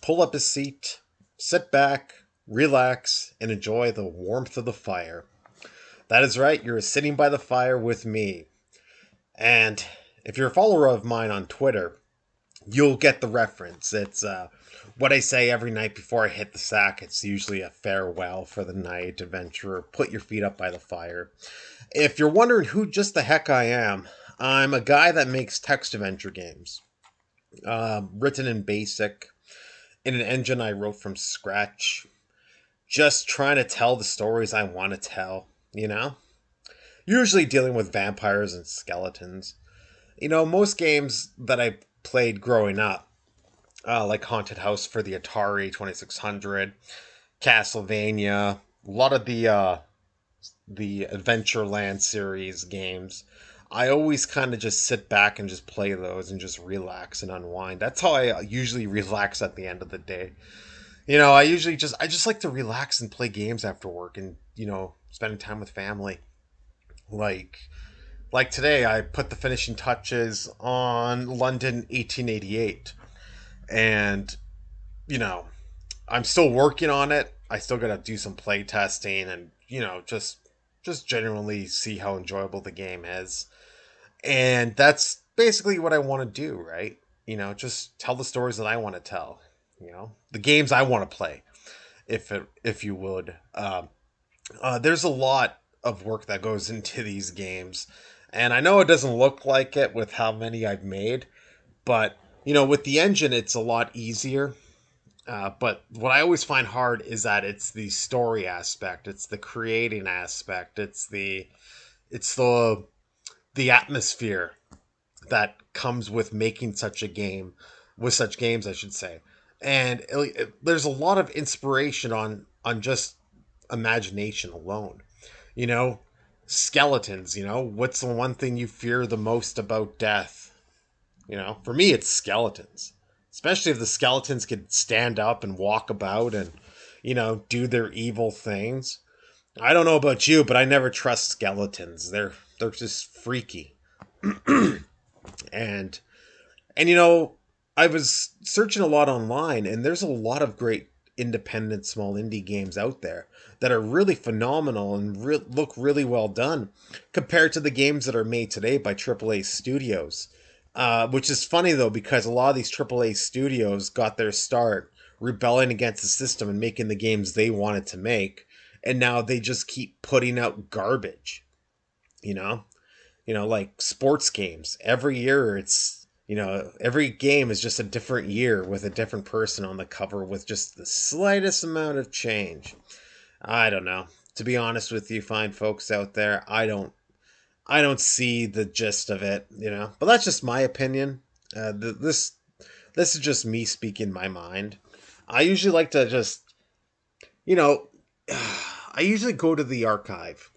pull up a seat, sit back, relax, and enjoy the warmth of the fire. That is right, you're sitting by the fire with me. And if you're a follower of mine on Twitter, you'll get the reference. It's what I say every night before I hit the sack. It's usually a farewell for the night, adventurer. Put your feet up by the fire. If you're wondering who just the heck I am, I'm a guy that makes text adventure games. Written in BASIC, in an engine I wrote from scratch. Just trying to tell the stories I want to tell, you know? Usually dealing with vampires and skeletons. Most games that I played growing up, like Haunted House for the Atari 2600, Castlevania, a lot of the Adventureland series games. I always kind of just sit back and just play those and just relax and unwind. That's how I usually relax at the end of the day. I just like to relax and play games after work and, spending time with family. Like like today I put the finishing touches on London 1888 and, you know, I'm still working on it. I still got to do some play testing and, just genuinely see how enjoyable the game is. And that's basically what I want to do, right? Just tell the stories that I want to tell. The games I want to play, if you would. There's a lot of work that goes into these games, and I know it doesn't look like it with how many I've made, but with the engine, it's a lot easier. But what I always find hard is that it's the story aspect, it's the creating aspect, it's the atmosphere that comes with making such a game, with such games, I should say. And there's a lot of inspiration on just imagination alone. You know, Skeletons. What's the one thing you fear the most about death? For me, it's skeletons. Especially if the skeletons could stand up and walk about and, do their evil things. I don't know about you, but I never trust skeletons. They're just freaky. And and I was searching a lot online, and there's a lot of great independent small indie games out there that are really phenomenal and look really well done compared to the games that are made today by AAA studios. Which is funny though, because a lot of these AAA studios got their start rebelling against the system and making the games they wanted to make, and now they just keep putting out garbage. You know, like sports games. Every year every game is just a different year with a different person on the cover with just the slightest amount of change. I don't know. To be honest with you, fine folks out there, I don't see the gist of it. But that's just my opinion. This is just me speaking my mind. I usually like to just, you know, I usually go to the archive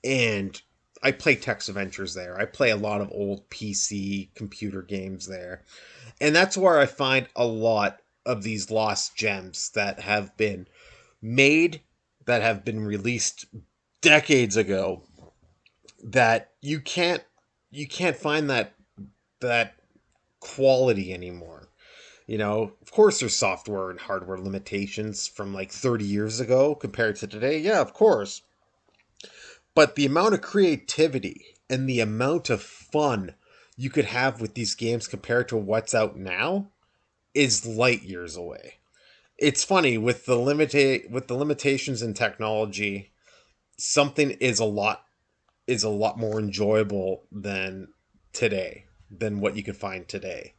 and I play text adventures there. I play a lot of old PC computer games there. And that's where I find a lot of these lost gems that have been made, that have been released decades ago, that you can't find that quality anymore. Of course there's software and hardware limitations from like 30 years ago compared to today. Yeah, of course. But the amount of creativity and the amount of fun you could have with these games compared to what's out now is light years away. It's funny with the limitations in technology, something is a lot more enjoyable than what you can find today.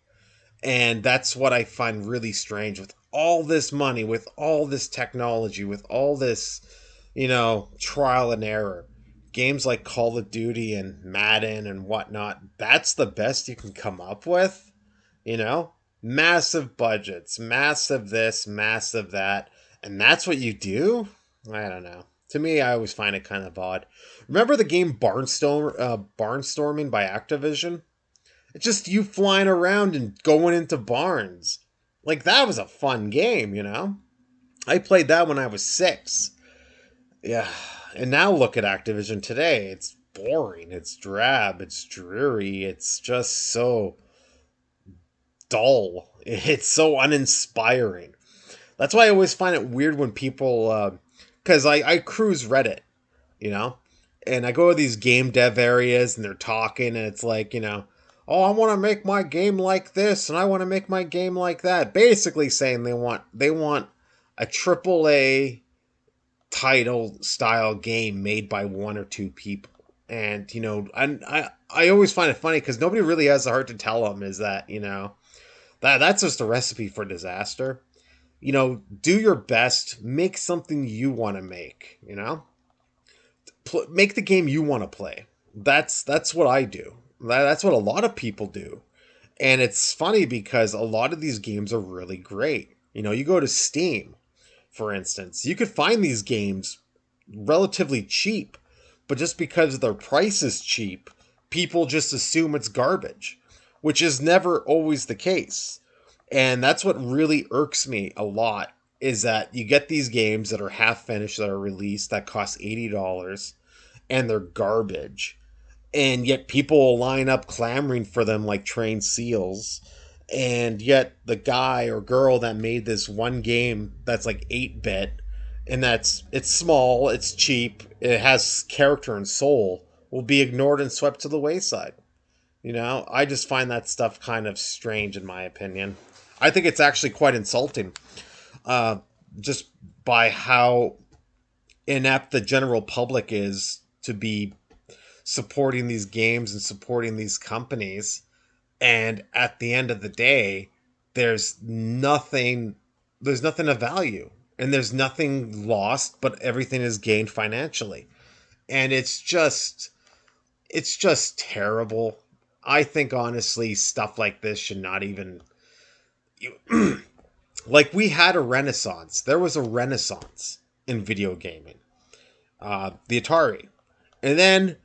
And that's what I find really strange with all this money, with all this technology, with all this, trial and error. Games like Call of Duty and Madden and whatnot, that's the best you can come up with, you know? Massive budgets, massive this, massive that. And that's what you do? I don't know. To me, I always find it kind of odd. Remember the game Barnstorming by Activision? It's just you flying around and going into barns. Like, that was a fun game. I played that when I was 6. Yeah. And now look at Activision today. It's boring. It's drab. It's dreary. It's just so dull. It's so uninspiring. That's why I always find it weird when people, because I cruise Reddit, you know, and I go to these game dev areas and they're talking, and it's like, oh, I want to make my game like this, and I want to make my game like that. Basically, saying they want a triple A title style game made by one or two people. And I always find it funny because nobody really has the heart to tell them is that that's just a recipe for disaster. Do your best, make something you want to make. Make the game you want to play. That's what I do. That's what a lot of people do. And it's funny because a lot of these games are really great. You go to Steam, for instance, you could find these games relatively cheap, but just because their price is cheap, people just assume it's garbage, which is never always the case. And that's what really irks me a lot is that you get these games that are half finished that are released that cost $80 and they're garbage. And yet people will line up clamoring for them like trained seals. And yet the guy or girl that made this one game that's like 8-bit and it's small, it's cheap, it has character and soul will be ignored and swept to the wayside. I just find that stuff kind of strange in my opinion. I think it's actually quite insulting, uh, just by how inept the general public is to be supporting these games and supporting these companies. And at the end of the day, there's nothing there's nothing of value. And there's nothing lost, but everything is gained financially. And it's just terrible. I think honestly stuff like this should not even like we had a renaissance. There was a renaissance in video gaming. The Atari. And then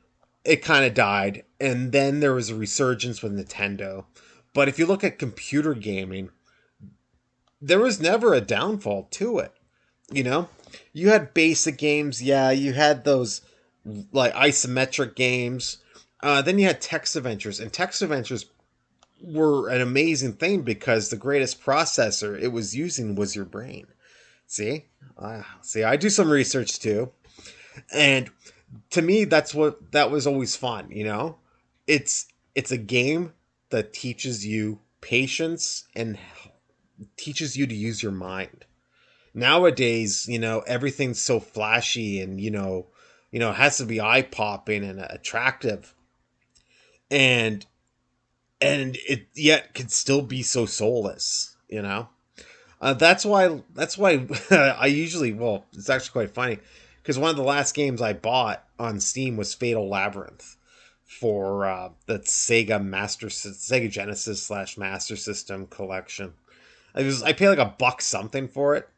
it kind of died. And then there was a resurgence with Nintendo. But if you look at computer gaming, there was never a downfall to it. You know, you had basic games. Yeah, you had those like isometric games. Then you had text adventures, and text adventures were an amazing thing because the greatest processor it was using was your brain. See, I do some research too, and to me, that was always fun. It's a game that teaches you patience and teaches you to use your mind. Nowadays, everything's so flashy and it has to be eye popping and attractive, and it yet can still be so soulless. That's why I usually, well, it's actually quite funny because one of the last games I bought on Steam was Fatal Labyrinth for the Sega Genesis slash Master System collection. I paid like a buck something for it,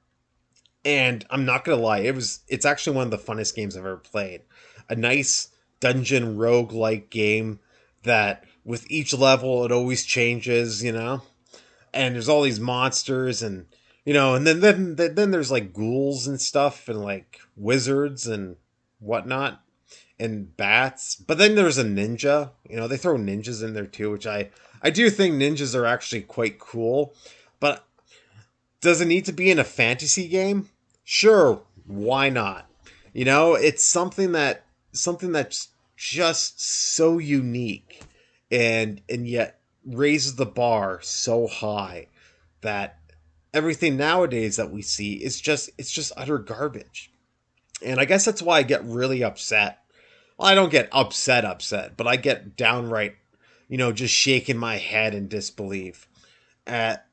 and I'm not gonna lie, it's actually one of the funnest games I've ever played. A nice dungeon rogue like game that with each level it always changes. And there's all these monsters and then there's like ghouls and stuff and like wizards and whatnot and bats. But then there's a ninja. They throw ninjas in there too, which I do think ninjas are actually quite cool. But does it need to be in a fantasy game? Sure, why not? It's something that's just so unique and yet raises the bar so high that everything nowadays that we see is just utter garbage. And I guess that's why I get really upset. Well, I don't get upset, but I get downright, just shaking my head in disbelief at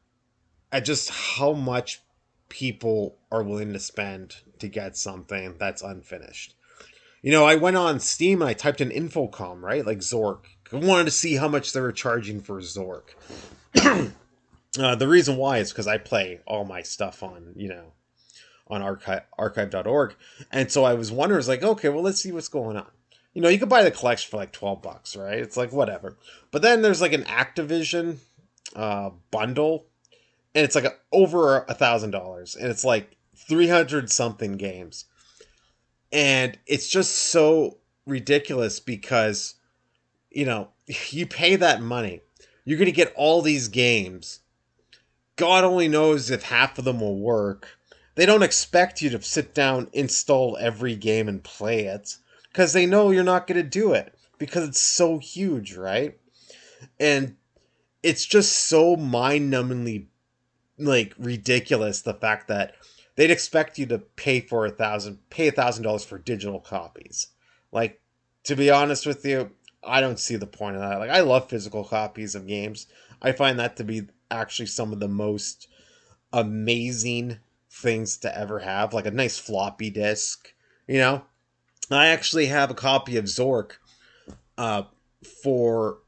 just how much people are willing to spend to get something that's unfinished. I went on Steam and I typed in Infocom, right? Like Zork. I wanted to see how much they were charging for Zork. The reason why is because I play all my stuff on archive.org. And so I was wondering, it's like, okay, well, let's see what's going on. You could buy the collection for like $12, right? It's like, whatever. But then there's like an Activision bundle, and it's like over $1,000, and it's like 300 something games. And it's just so ridiculous because, you pay that money. You're going to get all these games God only knows if half of them will work. They don't expect you to sit down, install every game, and play it because they know you're not going to do it because it's so huge, right? And it's just so mind-numbingly like ridiculous the fact that they'd expect you to pay $1,000 for digital copies. Like, to be honest with you, I don't see the point of that. Like, I love physical copies of games. I find that to be actually some of the most amazing things to ever have, like a nice floppy disk. You know, I actually have a copy of Zork uh, for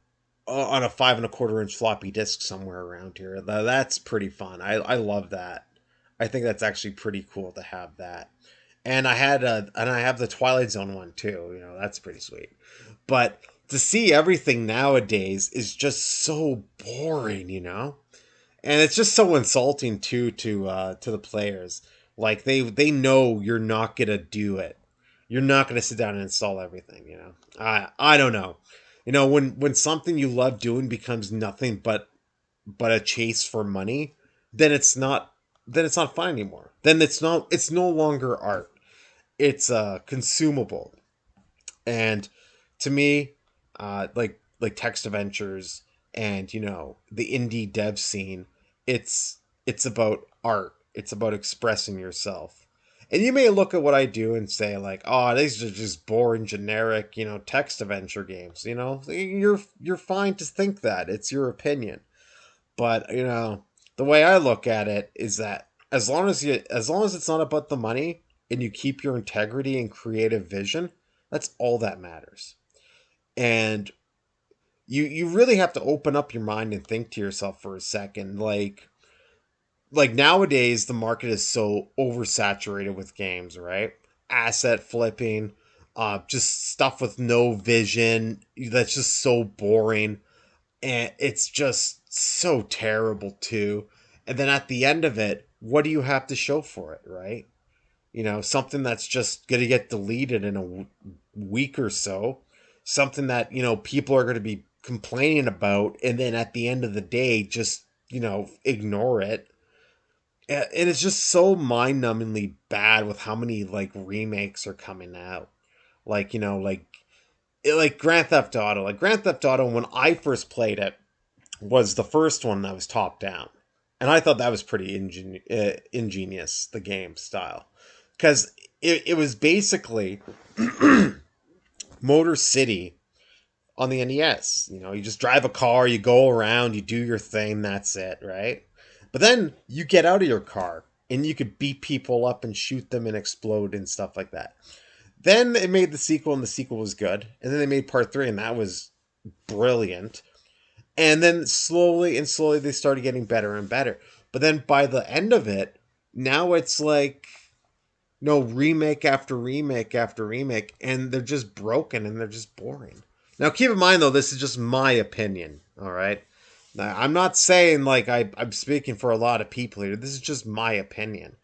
on a 5 1/4 inch floppy disk somewhere around here. That's pretty fun. I love that. I think that's actually pretty cool to have that. And I have the Twilight Zone one too. You know, that's pretty sweet. But to see everything nowadays is just so boring, you know? And it's just so insulting too to the players. Like they know you're not gonna do it. You're not gonna sit down and install everything. You know, I don't know. You know, when something you love doing becomes nothing but a chase for money, then it's not fun anymore. Then it's no longer art. It's consumable. And to me, like text adventures and you know the indie dev scene, it's about art. It's about expressing yourself. And you may look at what I do and say like, "Oh, these are just boring, generic, you know, text adventure games." You know, you're fine to think that. It's your opinion. But you know, the way I look at it is that as long as it's not about the money and you keep your integrity and creative vision, that's all that matters. And you really have to open up your mind and think to yourself for a second. Like nowadays the market is so oversaturated with games, right? Asset flipping, just stuff with no vision that's just so boring, and it's just so terrible too. And then at the end of it, what do you have to show for it, right? You know, something that's just going to get deleted in a week or so, something that, you know, people are going to be complaining about, and then at the end of the day, just, you know, ignore it. And it's just so mind numbingly bad with how many, like, remakes are coming out. Like, you know, like Grand Theft Auto. Like, Grand Theft Auto, when I first played it, was the first one that was top down. And I thought that was pretty ingenious, the game style. Because it was basically Motor City on the NES. You know, you just drive a car, you go around, you do your thing, that's it, right? But then you get out of your car and you could beat people up and shoot them and explode and stuff like that. Then they made the sequel and the sequel was good. And then they made part three and that was brilliant. And then slowly and slowly they started getting better and better. But then by the end of it, now it's like no remake after remake after remake, and they're just broken and they're just boring. Now keep in mind though, this is just my opinion. All right. Now, I'm not saying like I'm speaking for a lot of people here. This is just my opinion.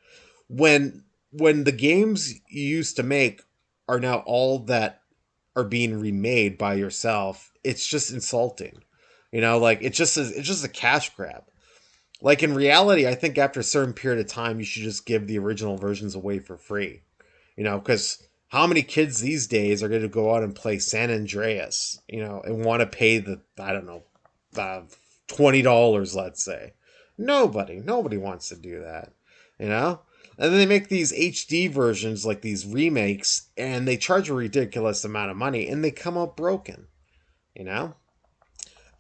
When the games you used to make are now all that are being remade by yourself, it's just insulting. You know, like it's just a cash grab. Like in reality, I think after a certain period of time, you should just give the original versions away for free. You know, because how many kids these days are going to go out and play San Andreas, you know, and want to pay the, I don't know, $20, let's say? Nobody wants to do that, you know? And then they make these HD versions, like these remakes, and they charge a ridiculous amount of money, and they come out broken, you know?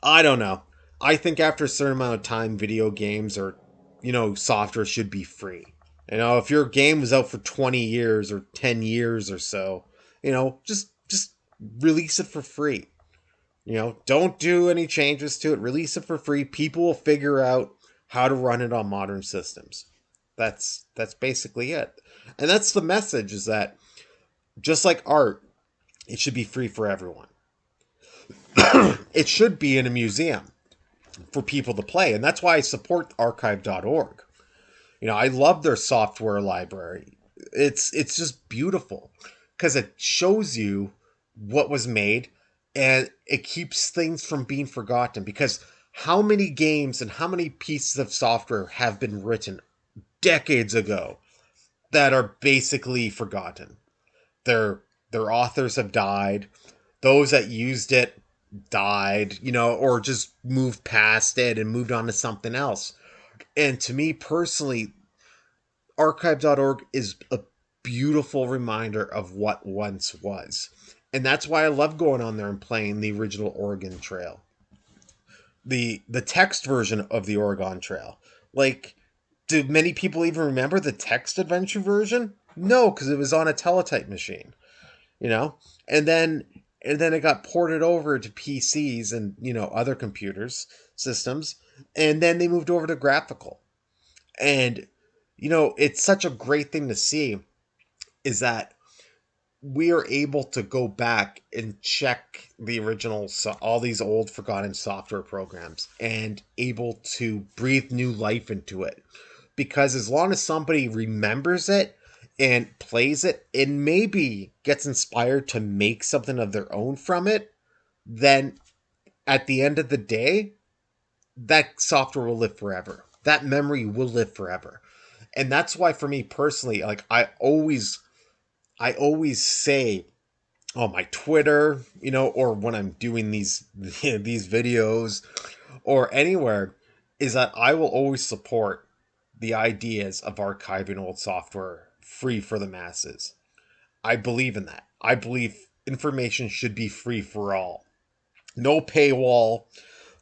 I don't know. I think after a certain amount of time, video games or, you know, software should be free. You know, if your game was out for 20 years or 10 years or so, you know, just release it for free. You know, don't do any changes to it. Release it for free. People will figure out how to run it on modern systems. That's basically it. And that's the message is that just like art, it should be free for everyone. It should be in a museum for people to play. And that's why I support archive.org. You know, I love their software library. It's just beautiful because it shows you what was made and it keeps things from being forgotten because How many games and how many pieces of software have been written decades ago that are basically forgotten? Their their authors have died. Those that used it died, or just moved past it and moved on to something else. And to me personally, archive.org is a beautiful reminder of what once was. And that's why I love going on there and playing the original Oregon Trail. The text version of the Oregon Trail. Like, do many people even remember the text adventure version? No, because it was on a teletype machine, you know? And then it got ported over to PCs and, other computers, systems, and then they moved over to graphical. And it's such a great thing to see is that we are able to go back and check the original, all these old forgotten software programs, and able to breathe new life into it. Because as long as somebody remembers it and plays it and maybe gets inspired to make something of their own from it, then at the end of the day, that software will live forever. That memory will live forever. And that's why for me personally, like I always say on my Twitter, or when I'm doing these videos or anywhere, is that I will always support the ideas of archiving old software free for the masses. I believe in that. I believe information should be free for all. No paywall,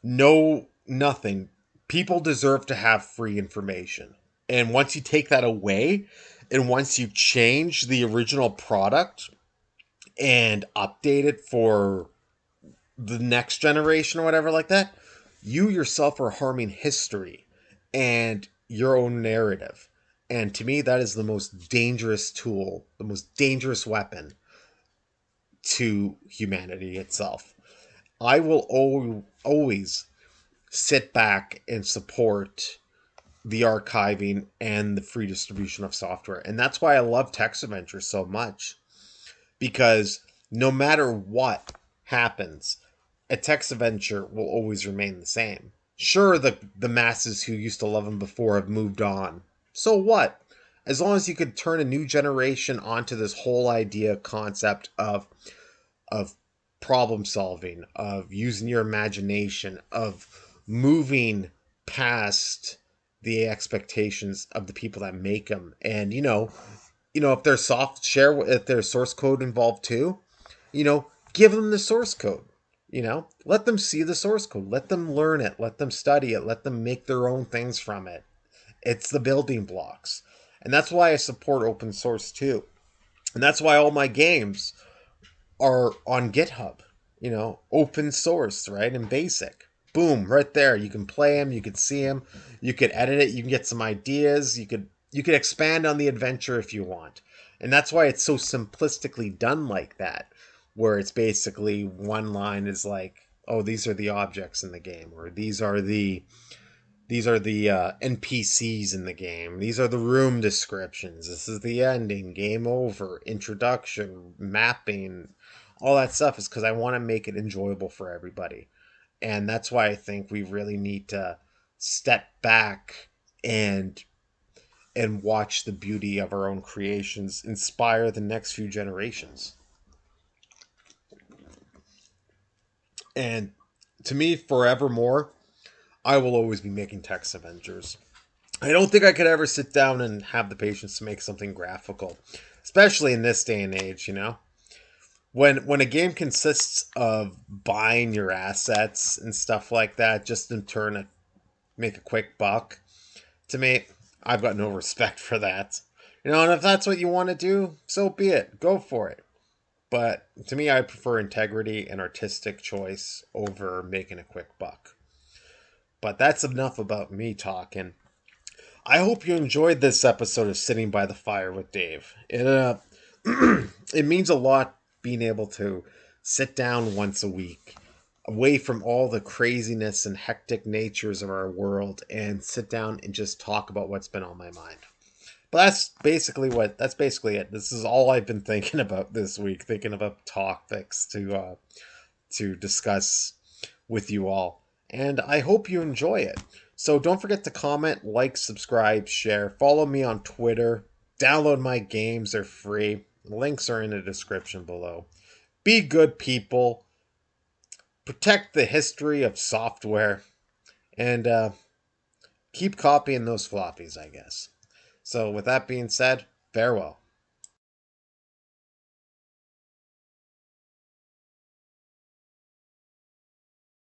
no nothing. People deserve to have free information. And once you take that away, and once you change the original product and update it for the next generation or whatever like that, you yourself are harming history and your own narrative. And to me, that is the most dangerous tool, the most dangerous weapon to humanity itself. I will always sit back and support the archiving and the free distribution of software. And that's why I love Text Adventure so much. Because no matter what happens, a text adventure will always remain the same. Sure, the masses who used to love them before have moved on. So what? As long as you could turn a new generation onto this whole idea concept of problem solving, of using your imagination, of moving past the expectations of the people that make them, and if there's if there's source code involved too, give them the source code. Let them see the source code, let them learn it, let them study it, let them make their own things from it. It's the building blocks. And that's why I support open source too. And that's why all my games are on GitHub, open source, right? And basic. Boom, right there. You can play them, you can see them, you could edit it, you can get some ideas, you could expand on the adventure if you want. And that's why it's so simplistically done like that, where it's basically one line is like, oh, these are the objects in the game, or these are the NPCs in the game. These are the room descriptions. This is the ending, game over, introduction, mapping, all that stuff is because I want to make it enjoyable for everybody. And that's why I think we really need to step back and watch the beauty of our own creations inspire the next few generations. And to me, forevermore, I will always be making text adventures. I don't think I could ever sit down and have the patience to make something graphical, especially in this day and age. When a game consists of buying your assets and stuff like that just in turn to make a quick buck, to me, I've got no respect for that. And if that's what you want to do, so be it. Go for it. But to me, I prefer integrity and artistic choice over making a quick buck. But that's enough about me talking. I hope you enjoyed this episode of Sitting by the Fire with Dave. It means a lot being able to sit down once a week, away from all the craziness and hectic natures of our world, and sit down and just talk about what's been on my mind. But that's basically it. This is all I've been thinking about this week, thinking about topics to discuss with you all. and I hope you enjoy it. So don't forget to comment, like, subscribe, share, follow me on Twitter, download my games, they're free. Links are in the description below. Be good people, protect the history of software, and keep copying those floppies, I guess. So with that being said, farewell.